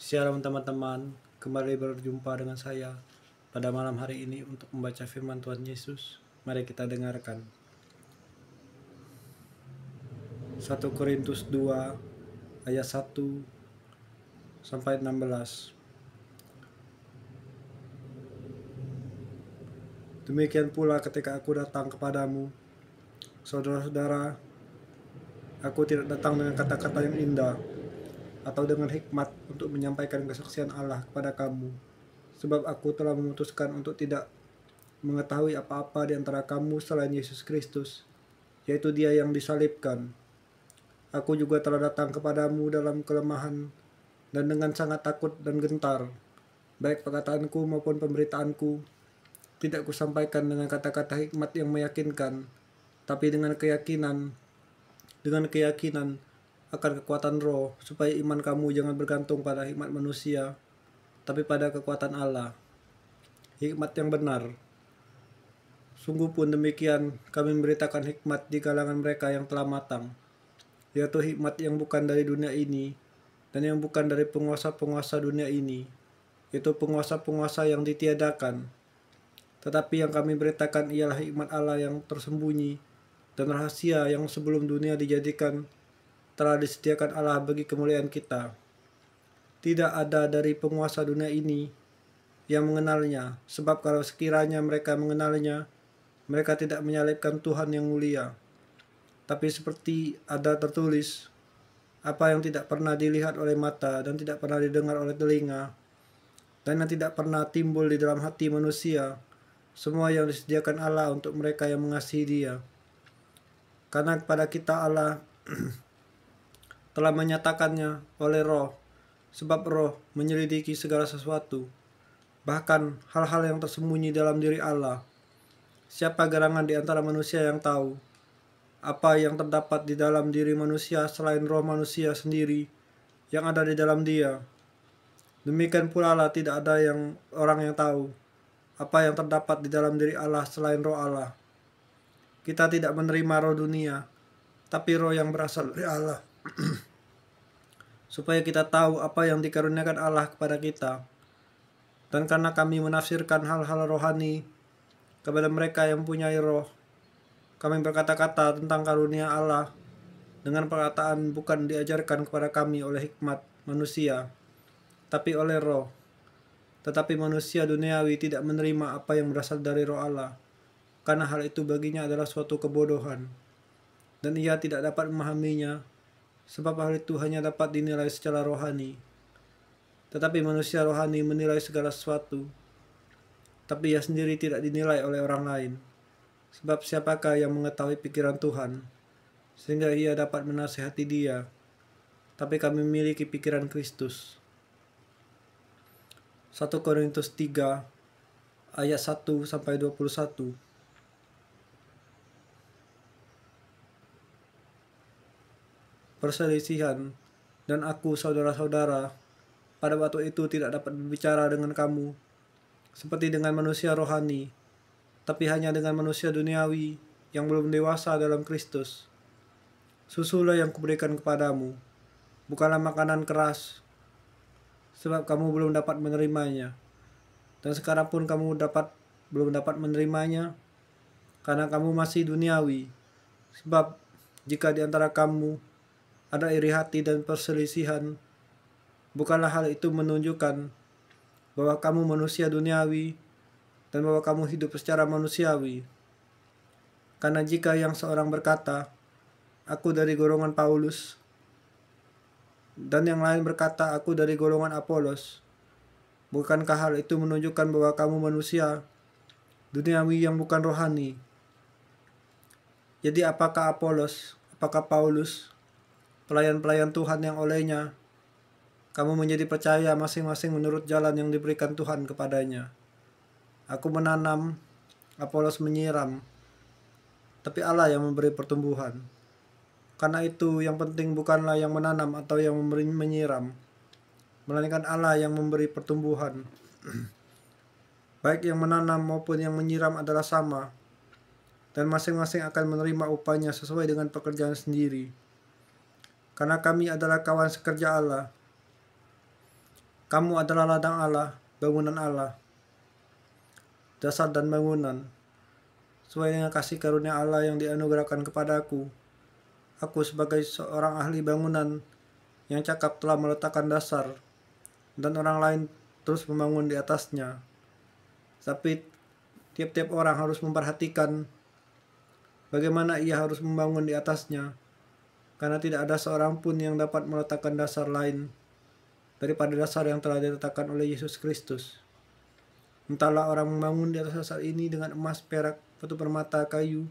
Shalom teman-teman, kembali berjumpa dengan saya pada malam hari ini untuk membaca firman Tuhan Yesus. Mari kita dengarkan. 1 Korintus 2 ayat 1 sampai 16. Demikian pula ketika aku datang kepadamu, saudara-saudara, aku tidak datang dengan kata-kata yang indah atau dengan hikmat untuk menyampaikan kesaksian Allah kepada kamu, sebab aku telah memutuskan untuk tidak mengetahui apa-apa di antara kamu selain Yesus Kristus, yaitu Dia yang disalibkan. Aku juga telah datang kepadamu dalam kelemahan dan dengan sangat takut dan gentar. Baik perkataanku maupun pemberitaanku tidak kusampaikan dengan kata-kata hikmat yang meyakinkan, tapi dengan keyakinan akan kekuatan Roh, supaya iman kamu jangan bergantung pada hikmat manusia, tapi pada kekuatan Allah, hikmat yang benar. Sungguh pun demikian, kami memberitakan hikmat di kalangan mereka yang telah matang, yaitu hikmat yang bukan dari dunia ini, dan yang bukan dari penguasa-penguasa dunia ini, yaitu penguasa-penguasa yang ditiadakan. Tetapi yang kami beritakan ialah hikmat Allah yang tersembunyi dan rahasia yang sebelum dunia dijadikan telah disediakan Allah bagi kemuliaan kita. Tidak ada dari penguasa dunia ini yang mengenalnya, sebab kalau sekiranya mereka mengenalnya, mereka tidak menyalibkan Tuhan yang mulia. Tapi seperti ada tertulis, apa yang tidak pernah dilihat oleh mata dan tidak pernah didengar oleh telinga, dan yang tidak pernah timbul di dalam hati manusia, semua yang disediakan Allah untuk mereka yang mengasihi Dia. Karena kepada kita Allah telah menyatakannya oleh Roh, sebab Roh menyelidiki segala sesuatu, bahkan hal-hal yang tersembunyi dalam diri Allah. Siapa gerangan di antara manusia yang tahu apa yang terdapat di dalam diri manusia selain roh manusia sendiri yang ada di dalam dia? Demikian pula lah tidak ada orang yang tahu apa yang terdapat di dalam diri Allah selain roh Allah. Kita tidak menerima roh dunia, tapi roh yang berasal dari Allah, supaya kita tahu apa yang dikaruniakan Allah kepada kita. Dan karena kami menafsirkan hal-hal rohani kepada mereka yang mempunyai roh, kami berkata-kata tentang karunia Allah dengan perkataan bukan diajarkan kepada kami oleh hikmat manusia, tapi oleh Roh. Tetapi manusia duniawi tidak menerima apa yang berasal dari Roh Allah, karena hal itu baginya adalah suatu kebodohan, dan ia tidak dapat memahaminya, sebab hal itu hanya dapat dinilai secara rohani. Tetapi manusia rohani menilai segala sesuatu, tapi ia sendiri tidak dinilai oleh orang lain. Sebab siapakah yang mengetahui pikiran Tuhan, sehingga ia dapat menasihati Dia? Tapi kami memiliki pikiran Kristus. 1 Korintus 3 ayat 1 sampai 21. Perselisihan, dan aku saudara-saudara pada waktu itu tidak dapat berbicara dengan kamu seperti dengan manusia rohani, tapi hanya dengan manusia duniawi yang belum dewasa dalam Kristus. Susulah yang kuberikan kepadamu, bukanlah makanan keras, sebab kamu belum dapat menerimanya. Dan sekarang pun kamu belum dapat menerimanya, karena kamu masih duniawi. Sebab jika di antara kamu ada iri hati dan perselisihan, bukanlah hal itu menunjukkan bahwa kamu manusia duniawi dan bahwa kamu hidup secara manusiawi. Karena jika yang seorang berkata, aku dari golongan Paulus, dan yang lain berkata, aku dari golongan Apolos, bukankah hal itu menunjukkan bahwa kamu manusia duniawi yang bukan rohani? Jadi apakah Apolos, apakah Paulus, pelayan-pelayan Tuhan yang olehnya kamu menjadi percaya masing-masing menurut jalan yang diberikan Tuhan kepadanya? Aku menanam, Apolos menyiram, tapi Allah yang memberi pertumbuhan. Karena itu yang penting bukanlah yang menanam atau yang menyiram, melainkan Allah yang memberi pertumbuhan. Baik yang menanam maupun yang menyiram adalah sama, dan masing-masing akan menerima upahnya sesuai dengan pekerjaan sendiri. Karena kami adalah kawan sekerja Allah. Kamu adalah ladang Allah, bangunan Allah, dasar dan bangunan. Sesuai dengan kasih karunia Allah yang dianugerahkan kepadaku, aku sebagai seorang ahli bangunan yang cakap telah meletakkan dasar, dan orang lain terus membangun di atasnya. Tapi tiap-tiap orang harus memperhatikan bagaimana ia harus membangun di atasnya, karena tidak ada seorang pun yang dapat meletakkan dasar lain daripada dasar yang telah diletakkan oleh Yesus Kristus. Entahlah orang membangun di atas dasar ini dengan emas, perak, batu permata, kayu,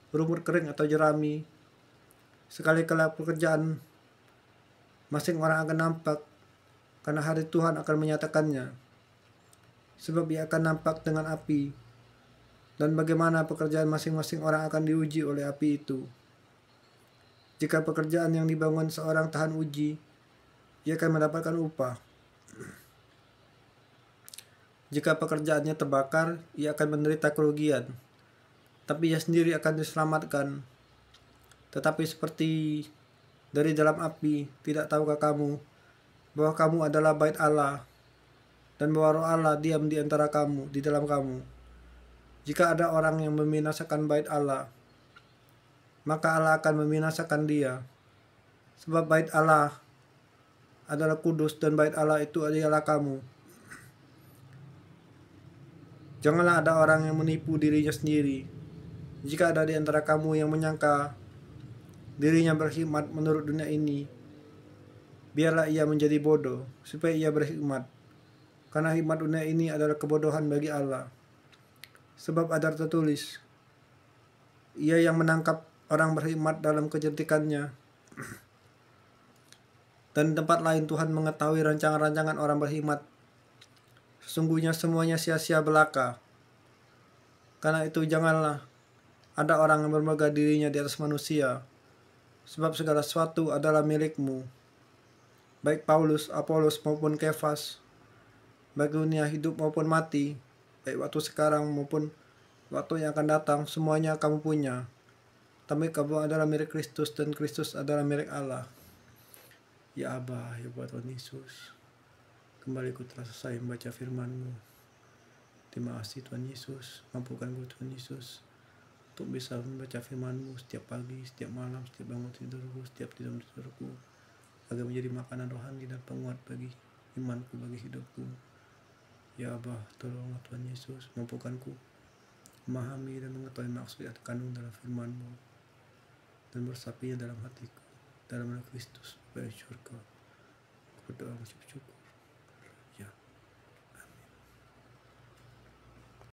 rumput kering atau jerami. Sekali-kala pekerjaan masing orang akan nampak, karena hari Tuhan akan menyatakannya. Sebab ia akan nampak dengan api, dan bagaimana pekerjaan masing-masing orang akan diuji oleh api itu. Jika pekerjaan yang dibangun seorang tahan uji, ia akan mendapatkan upah. Jika pekerjaannya terbakar, ia akan menderita kerugian, tapi ia sendiri akan diselamatkan. Tetapi seperti dari dalam api, tidak tahukah kamu bahwa kamu adalah bait Allah, dan bahwa Roh Allah diam di antara kamu, di dalam kamu. Jika ada orang yang membinasakan bait Allah, maka Allah akan membinasakan dia. Sebab bait Allah adalah kudus, dan bait Allah itu adalah kamu. Janganlah ada orang yang menipu dirinya sendiri. Jika ada di antara kamu yang menyangka dirinya berhikmat menurut dunia ini, biarlah ia menjadi bodoh, supaya ia berhikmat. Karena hikmat dunia ini adalah kebodohan bagi Allah. Sebab ada tertulis, ia yang menangkap orang berhikmat dalam kecantikannya. Dan di tempat lain Tuhan mengetahui rancangan-rancangan orang berhikmat. Sesungguhnya semuanya sia-sia belaka. Karena itu janganlah ada orang yang bermegah dirinya di atas manusia, sebab segala sesuatu adalah milikmu. Baik Paulus, Apolos maupun Kefas, baik dunia hidup maupun mati, baik waktu sekarang maupun waktu yang akan datang, semuanya kamu punya. Tapi kamu adalah milik Kristus, dan Kristus adalah milik Allah. Ya Abah, ya Tuhan Yesus, kembali ku telah selesai membaca firman-Mu. Terima kasih Tuhan Yesus, mampukan ku Tuhan Yesus untuk bisa membaca firman-Mu setiap pagi, setiap malam, setiap bangun tidurku, setiap tidur tidurku, agar menjadi makanan rohani dan penguat bagi imanku, bagi hidupku. Ya Abah, tolonglah Tuhan Yesus, mampukanku memahami dan mengetahui maksud yang terkandung dalam firman-Mu, dan meresapinya dalam hatiku, dalam nama Kristus, supaya surga. Aku berdoa mengucap syukur.